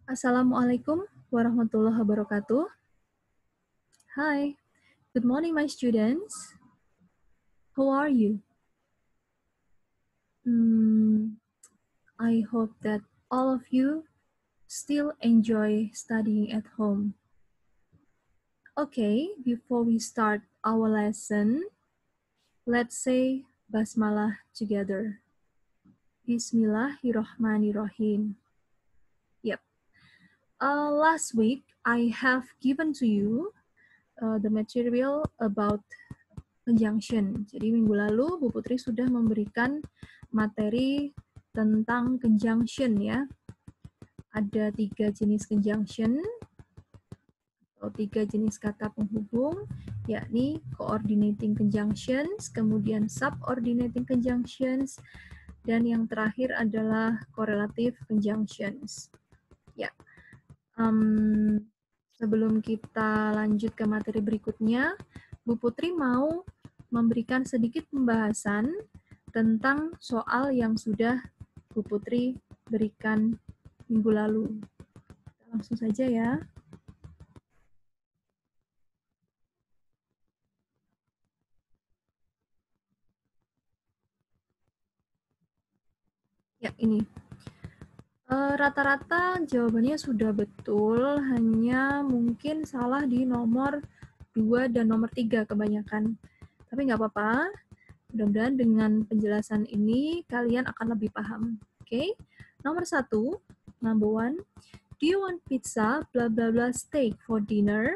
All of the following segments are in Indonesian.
Assalamualaikum warahmatullahi wabarakatuh. Hi, good morning my students. How are you? I hope that all of you still enjoy studying at home. Okay, before we start our lesson, let's say Basmalah together. Bismillahirrahmanirrahim. Yep. Last week, I have given to you the material about conjunction. Jadi minggu lalu Bu Putri sudah memberikan materi tentang conjunction ya. Ada 3 jenis conjunction atau 3 jenis kata penghubung, yakni coordinating conjunctions, kemudian subordinating conjunctions, dan yang terakhir adalah correlative conjunctions. Ya, sebelum kita lanjut ke materi berikutnya, Bu Putri mau memberikan sedikit pembahasan tentang soal yang sudah Bu Putri berikan minggu lalu. Langsung saja ya. Ya, ini. Rata-rata jawabannya sudah betul, hanya mungkin salah di nomor 2 dan nomor 3 kebanyakan. Tapi nggak apa-apa, mudah-mudahan dengan penjelasan ini kalian akan lebih paham. Oke, nomor 1, number 1, do you want pizza, blah blah blah steak for dinner?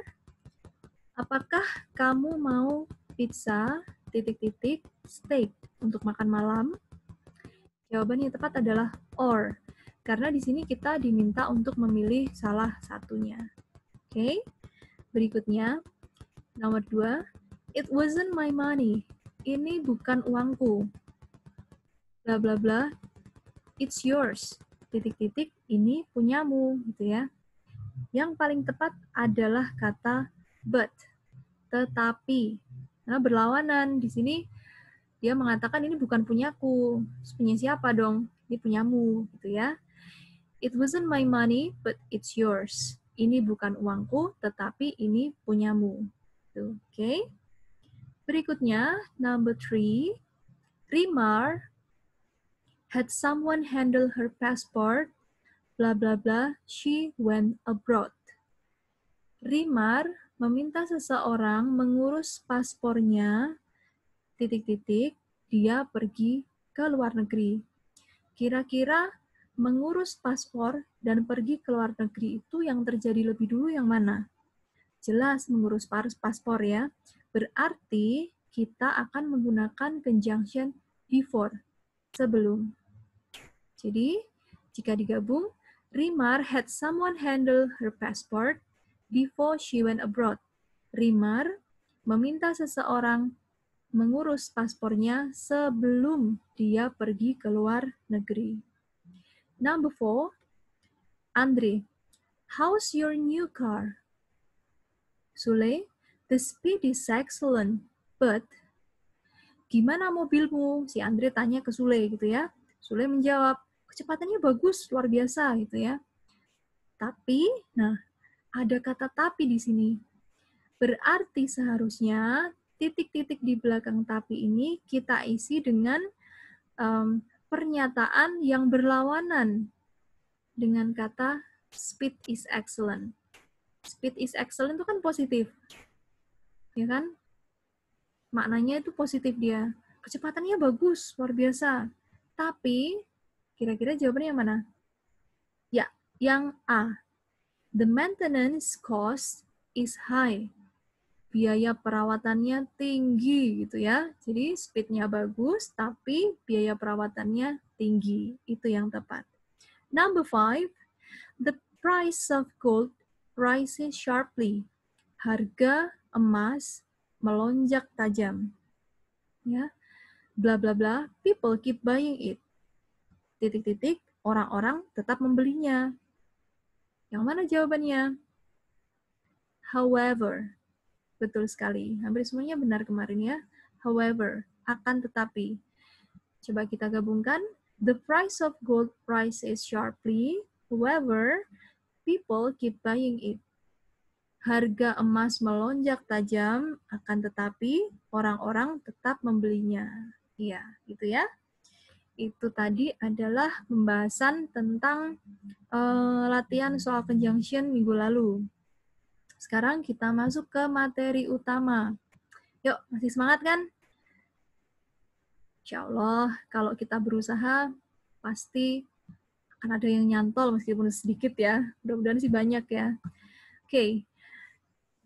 Apakah kamu mau pizza, titik-titik, steak untuk makan malam? Jawaban yang tepat adalah or, karena di sini kita diminta untuk memilih salah satunya. Oke, berikutnya, nomor 2, it wasn't my money. Ini bukan uangku. Bla bla bla, it's yours. Titik-titik, ini punyamu, gitu ya. Yang paling tepat adalah kata but, tetapi. Karena berlawanan di sini dia mengatakan ini bukan punyaku. Punya siapa dong? Ini punyamu, gitu ya. It wasn't my money, but it's yours. Ini bukan uangku, tetapi ini punyamu. Oke. Okay. Berikutnya, number 3. Rimar had someone handle her passport, blah blah blah, she went abroad. Rimar meminta seseorang mengurus paspornya, titik-titik, dia pergi ke luar negeri. Kira-kira mengurus paspor dan pergi ke luar negeri itu yang terjadi lebih dulu yang mana? Jelas mengurus paspor ya. Berarti kita akan menggunakan conjunction before, sebelum. Jadi, jika digabung, Rimar had someone handle her passport before she went abroad. Rimar meminta seseorang mengurus paspornya sebelum dia pergi ke luar negeri. Number 4, Andre, how's your new car? Sule, the speed is excellent, but gimana mobilmu? Si Andre tanya ke Sule gitu ya. Sule menjawab, kecepatannya bagus, luar biasa gitu ya. Tapi, nah, ada kata tapi di sini. Berarti seharusnya titik-titik di belakang tapi ini kita isi dengan pernyataan yang berlawanan dengan kata speed is excellent. Speed is excellent itu kan positif, ya kan? Maknanya itu positif dia. Kecepatannya bagus, luar biasa. Tapi, kira-kira jawabannya yang mana? Ya, yang A. The maintenance cost is high. Biaya perawatannya tinggi gitu ya. Jadi speed-nya bagus, tapi biaya perawatannya tinggi. Itu yang tepat. Number 5, the price of gold rises sharply. Harga emas melonjak tajam. Ya, bla bla bla, people keep buying it. Titik-titik, orang-orang tetap membelinya. Yang mana jawabannya? However, betul sekali. Hampir semuanya benar kemarin ya. However, akan tetapi. Coba kita gabungkan. The price of gold rises sharply. However, People keep buying it. Harga emas melonjak tajam, akan tetapi orang-orang tetap membelinya. Iya, gitu ya. Itu tadi adalah pembahasan tentang latihan soal conjunction minggu lalu. Sekarang kita masuk ke materi utama. Yuk, masih semangat kan? Insya Allah, kalau kita berusaha, pasti akan ada yang nyantol meskipun sedikit ya. Mudah-mudahan sih banyak ya. Oke,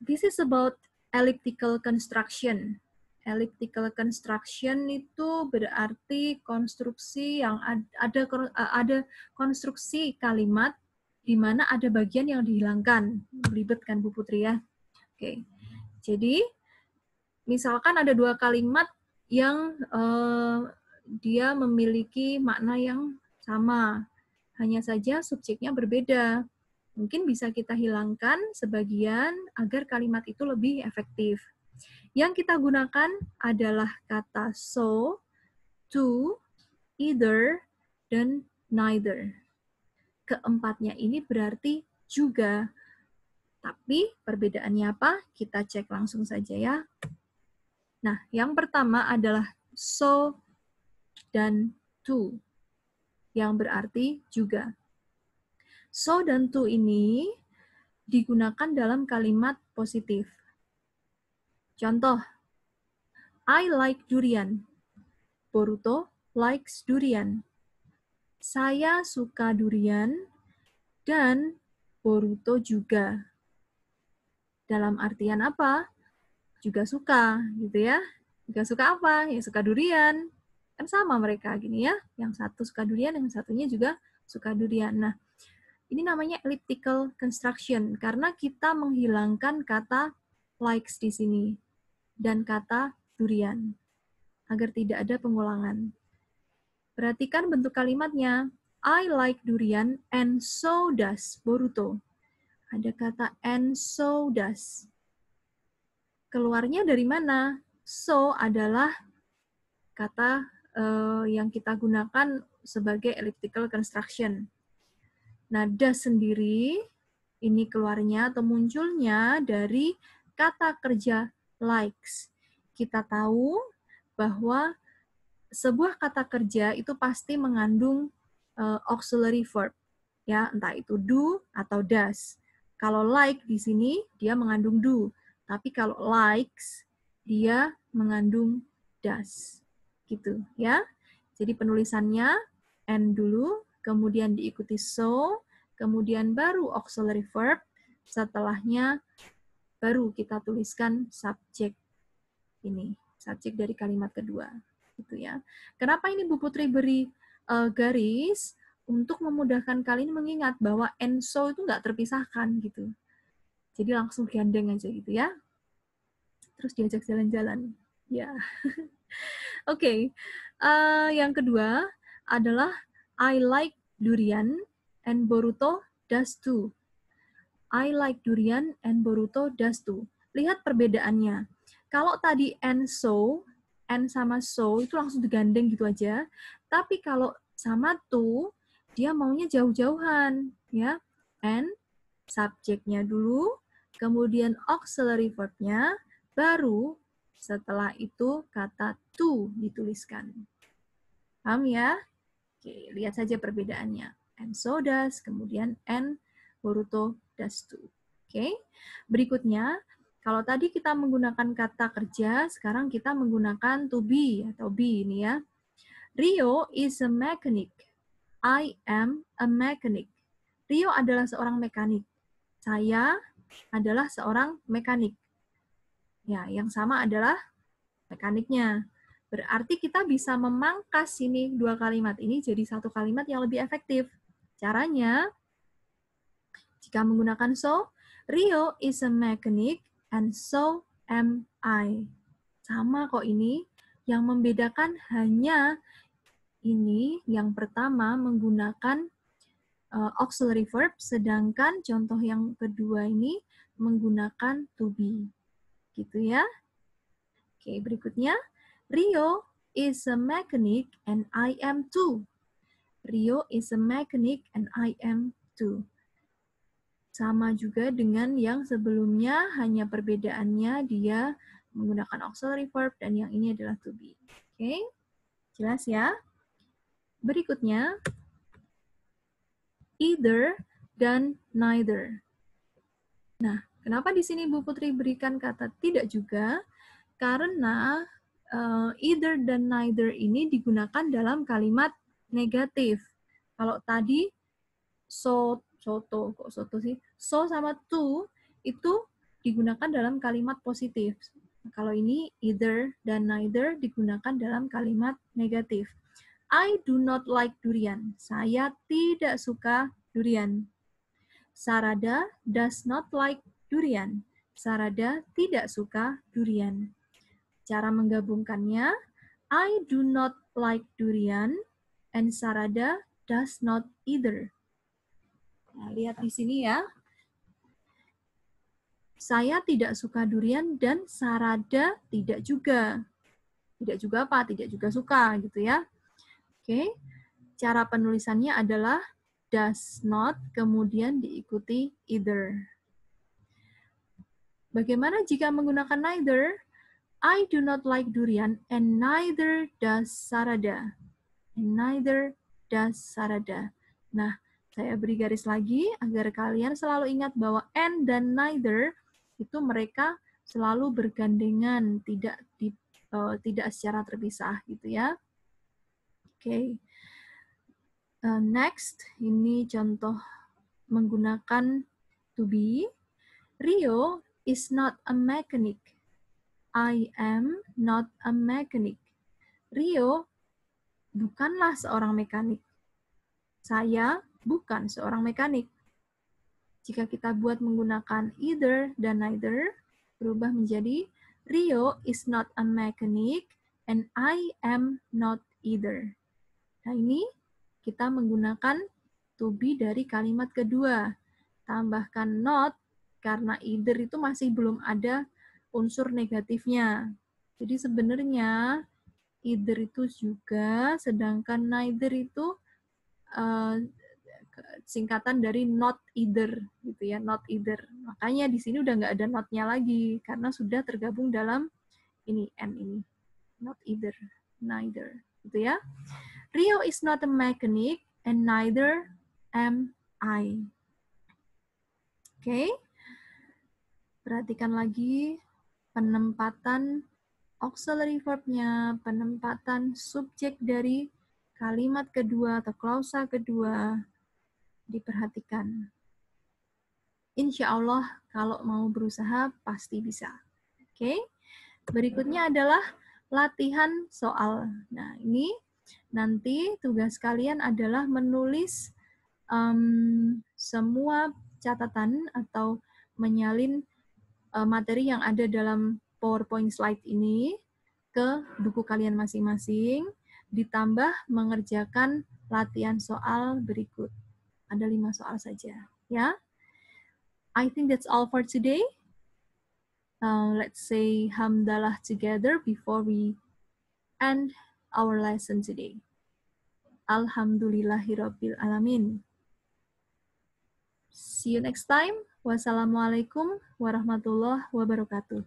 this is about elliptical construction. Elliptical construction itu berarti konstruksi yang ada konstruksi kalimat di mana ada bagian yang dihilangkan. Ribet kan Bu Putri ya? Oke, jadi misalkan ada dua kalimat yang dia memiliki makna yang sama, hanya saja subjeknya berbeda. Mungkin bisa kita hilangkan sebagian agar kalimat itu lebih efektif. Yang kita gunakan adalah kata so, to, either, dan neither. Keempatnya ini berarti juga. Tapi perbedaannya apa? Kita cek langsung saja ya. Nah, yang pertama adalah so dan to, yang berarti juga. So dan to ini digunakan dalam kalimat positif. Contoh, I like durian. Boruto likes durian. Saya suka durian dan Boruto juga. Dalam artian apa? Juga suka, gitu ya. Juga suka apa? Ya suka durian. Kan sama mereka gini ya. Yang satu suka durian, yang satunya juga suka durian. Nah, ini namanya elliptical construction karena kita menghilangkan kata likes di sini dan kata durian agar tidak ada pengulangan. Perhatikan bentuk kalimatnya. I like durian and so does Boruto. Ada kata and so does. Keluarnya dari mana? So adalah kata yang kita gunakan sebagai elliptical construction. Nah, does sendiri ini keluarnya atau munculnya dari kata kerja likes. Kita tahu bahwa sebuah kata kerja itu pasti mengandung auxiliary verb, ya, entah itu do atau does. Kalau like di sini dia mengandung do, tapi kalau likes dia mengandung does, gitu ya. Jadi penulisannya and dulu, kemudian diikuti so, kemudian baru auxiliary verb, setelahnya baru kita tuliskan subjek ini, subjek dari kalimat kedua. Gitu ya. Kenapa ini Bu Putri beri garis untuk memudahkan kalian mengingat bahwa and so itu nggak terpisahkan gitu. Jadi langsung gandeng aja gitu ya. Terus diajak jalan-jalan. Ya. Oke. Yang kedua adalah I like durian and Boruto does too. I like durian and Boruto does too. Lihat perbedaannya. Kalau tadi and so, and sama so itu langsung digandeng gitu aja. Tapi kalau sama to, dia maunya jauh-jauhan, ya. And subjeknya dulu, kemudian auxiliary verb-nya, baru setelah itu kata to dituliskan. Paham ya? Oke, lihat saja perbedaannya. And so does, kemudian and Boruto does too. Oke, berikutnya, kalau tadi kita menggunakan kata kerja, sekarang kita menggunakan to be atau be ini ya. Rio is a mechanic. I am a mechanic. Rio adalah seorang mekanik. Saya adalah seorang mekanik. Ya, yang sama adalah mekaniknya. Berarti kita bisa memangkas ini dua kalimat ini jadi satu kalimat yang lebih efektif. Caranya, jika menggunakan so, Rio is a mechanic and so am I. Sama kok ini, yang membedakan hanya ini yang pertama menggunakan auxiliary verb, sedangkan contoh yang kedua ini menggunakan to be. Gitu ya. Oke, berikutnya. Rio is a mechanic and I am too. Rio is a mechanic and I am too. Sama juga dengan yang sebelumnya, hanya perbedaannya dia menggunakan auxiliary verb dan yang ini adalah to be. Oke, jelas ya? Berikutnya, either dan neither. Nah, kenapa di sini Bu Putri berikan kata tidak juga? Karena either dan neither ini digunakan dalam kalimat negatif. Kalau tadi so sama to itu digunakan dalam kalimat positif. Kalau ini either dan neither digunakan dalam kalimat negatif. I do not like durian. Saya tidak suka durian. Sarada does not like durian. Sarada tidak suka durian. Cara menggabungkannya, I do not like durian and Sarada does not either. Nah, lihat di sini ya. Saya tidak suka durian dan Sarada tidak juga. Tidak juga apa? Tidak juga suka gitu ya. Oke. Cara penulisannya adalah does not kemudian diikuti either. Bagaimana jika menggunakan neither? I do not like durian and neither does Sarada. And neither does Sarada. Nah, saya beri garis lagi agar kalian selalu ingat bahwa and dan neither itu mereka selalu bergandengan, tidak secara terpisah gitu ya. Oke. Next, ini contoh menggunakan to be. Rio is not a mechanic. I am not a mechanic. Rio bukanlah seorang mekanik. Saya bukan seorang mekanik. Jika kita buat menggunakan either dan neither, berubah menjadi Rio is not a mechanic and I am not either. Nah, ini kita menggunakan to be dari kalimat kedua. Tambahkan not, karena either itu masih belum ada unsur negatifnya. Jadi sebenarnya either itu juga, sedangkan neither itu singkatan dari not either gitu ya, not either. Makanya di sini udah nggak ada not-nya lagi karena sudah tergabung dalam ini and ini. Not either, neither gitu ya. Rio is not a mechanic and neither am I. Oke. Perhatikan lagi penempatan auxiliary verb-nya, penempatan subjek dari kalimat kedua atau klausa kedua, diperhatikan. Insya Allah kalau mau berusaha pasti bisa. Oke. Berikutnya adalah latihan soal. Nah, ini nanti tugas kalian adalah menulis semua catatan atau menyalin materi yang ada dalam PowerPoint slide ini ke buku kalian masing-masing, ditambah mengerjakan latihan soal berikut. Ada 5 soal saja, ya. I think that's all for today. Let's say hamdalah together before we end our lesson today. Alhamdulillahirabbil alamin. See you next time. Wassalamualaikum warahmatullahi wabarakatuh.